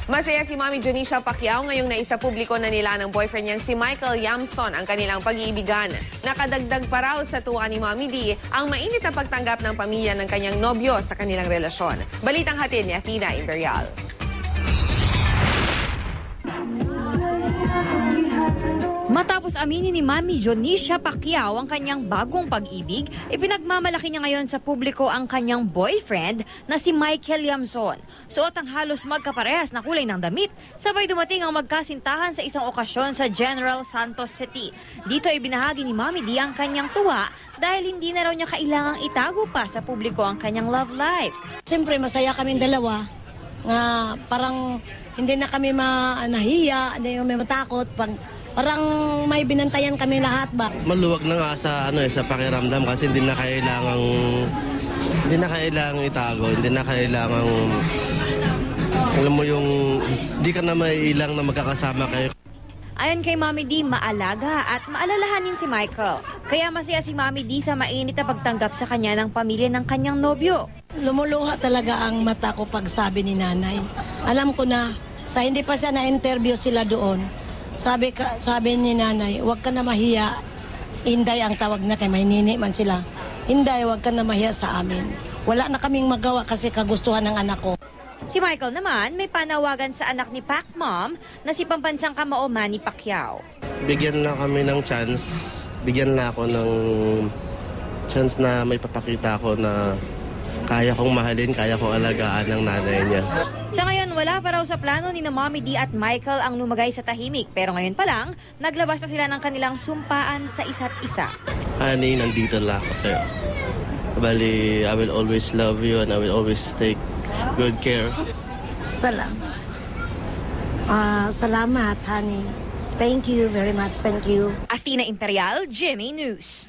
Masaya si Mami Jonicia Pacquiao ngayong naisa publiko na nila ng boyfriend niyang si Michael Yamson ang kanilang pag-iibigan. Nakadagdag pa raw sa tuwa ni Mami D ang mainit na pagtanggap ng pamilya ng kanyang nobyo sa kanilang relasyon. Balitang hatid ni Athena Imperial. Matapos aminin ni Mami Jonicia Pacquiao ang kanyang bagong pag-ibig, ipinagmamalaki niya ngayon sa publiko ang kanyang boyfriend na si Michael Yamson. Suot ang halos magkaparehas na kulay ng damit, sabay dumating ang magkasintahan sa isang okasyon sa General Santos City. Dito ibinahagi ni Mami D ang kanyang tuwa dahil hindi na raw niya kailangang itago pa sa publiko ang kanyang love life. Siyempre masaya kaming dalawa nga parang hindi na kami nahiya, hindi kami matakot. Parang may binantayan kami lahat ba? Maluwag na nga sa sa pakiramdam kasi hindi na kailangang itago, hindi na kailangang alam mo yung hindi ka na maiilang na magkakasama kayo. Ayon kay Mami D, maalaga at maalalahanin si Michael. Kaya masaya si Mami D sa mainit na pagtanggap sa kanya ng pamilya ng kanyang nobyo. Lumuluha talaga ang mata ko pag sabi ni nanay. Alam ko na, sa hindi pa siya na-interview sila doon, sabi ni nanay, huwag ka na mahiya. Inday ang tawag na kay may nini man sila. Inday, huwag ka na mahiya sa amin. Wala na kaming magawa kasi kagustuhan ng anak ko. Si Michael naman may panawagan sa anak ni Pac Mom na si pambansang kamao Manny Pacquiao. Bigyan na kami ng chance, bigyan na ako ng chance na may papakita ko na kaya kong mahalin, kaya kong alagaan ng nanay niya. Sa ngayon, wala pa raw sa plano ni na Mommy D at Michael ang lumagay sa tahimik. Pero ngayon pa lang, naglabas na sila ng kanilang sumpaan sa isa't isa. Honey, nandito lang ako sa'yo. Bali, I will always love you and I will always take good care. Salamat. Salamat, honey. Thank you very much. Thank you. Athena Imperial, GMA News.